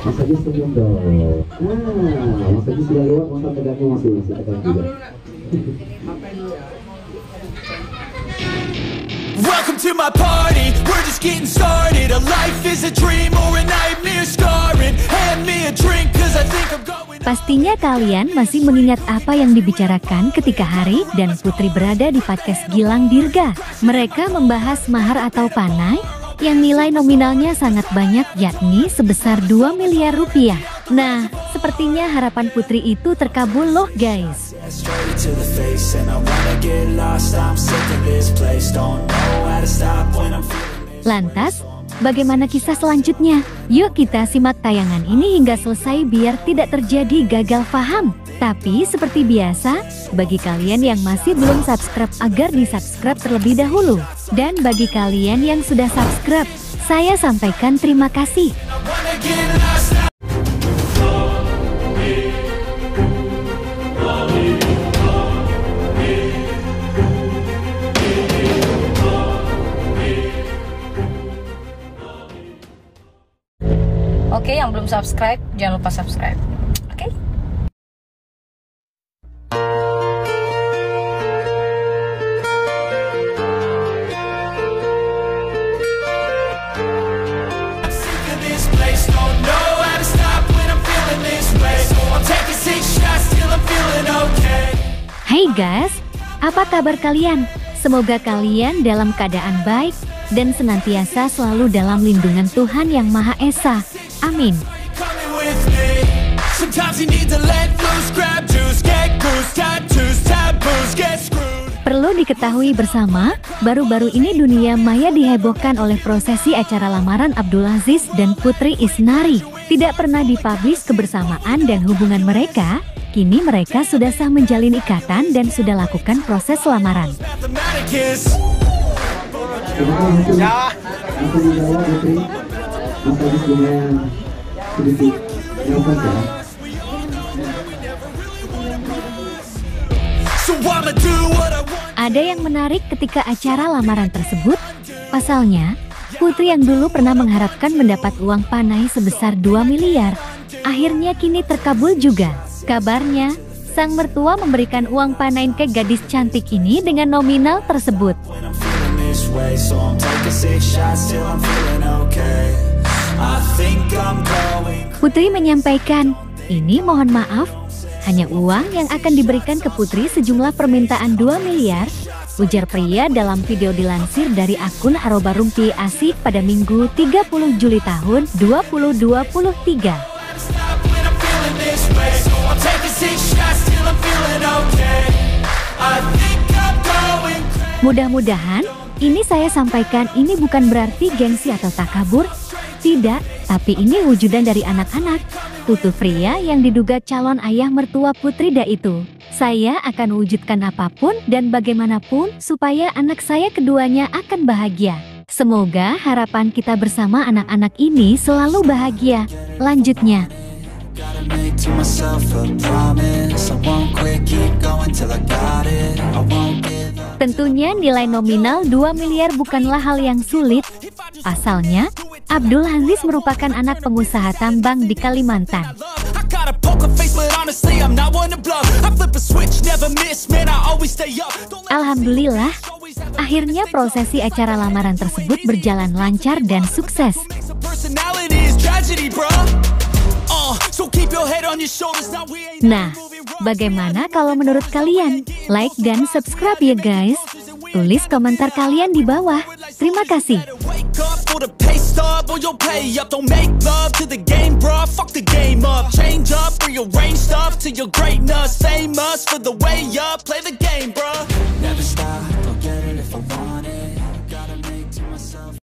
Mas Agus senyum dong. Mas Agus sudah lewat, masa tegaknya masih tegak juga. Welcome to my party, we're just getting started. A life is a dream or a nightmare scarring. Hand me a drink cause I think I'm going. Pastinya kalian masih mengingat apa yang dibicarakan ketika Hari dan Putri berada di podcast Gilang Dirga. Mereka membahas mahar atau panai yang nilai nominalnya sangat banyak, yakni sebesar 2 miliar rupiah. Nah, sepertinya harapan Putri itu terkabul loh guys. Lantas, bagaimana kisah selanjutnya? Yuk kita simak tayangan ini hingga selesai biar tidak terjadi gagal paham. Tapi seperti biasa, bagi kalian yang masih belum subscribe agar di-subscribe terlebih dahulu. Dan bagi kalian yang sudah subscribe, saya sampaikan terima kasih. Oke, yang belum subscribe, jangan lupa subscribe. Oke? Hai guys, apa kabar kalian? Semoga kalian dalam keadaan baik dan senantiasa selalu dalam lindungan Tuhan Yang Maha Esa. Amin. Perlu diketahui bersama, baru-baru ini dunia maya dihebohkan oleh prosesi acara lamaran Abdul Aziz dan Putri Isnari. Tidak pernah dipublish kebersamaan dan hubungan mereka. Kini mereka sudah sah menjalin ikatan dan sudah lakukan proses lamaran. Ada yang menarik ketika acara lamaran tersebut. Pasalnya, Putri yang dulu pernah mengharapkan mendapat uang panai sebesar 2 miliar, akhirnya kini terkabul juga. Kabarnya, sang mertua memberikan uang panai ke gadis cantik ini dengan nominal tersebut. Putri menyampaikan, "Ini mohon maaf, hanya uang yang akan diberikan ke Putri sejumlah permintaan 2 miliar, ujar pria dalam video dilansir dari akun @rumpiasik pada Minggu 30 Juli tahun 2023. Mudah-mudahan ini saya sampaikan ini bukan berarti gengsi atau takabur. Tidak, tapi ini wujudan dari anak-anak. Tutur pria yang diduga calon ayah mertua Putri Da itu. Saya akan wujudkan apapun dan bagaimanapun supaya anak saya keduanya akan bahagia. Semoga harapan kita bersama anak-anak ini selalu bahagia." Lanjutnya, tentunya nilai nominal 2 miliar bukanlah hal yang sulit. Pasalnya, Abdul Aziz merupakan anak pengusaha tambang di Kalimantan. Alhamdulillah, akhirnya prosesi acara lamaran tersebut berjalan lancar dan sukses. Nah, bagaimana kalau menurut kalian? Like dan subscribe ya guys. Tulis komentar kalian di bawah. Terima kasih. Change up, rearrange stuff to your greatness. Famous for the way up, play the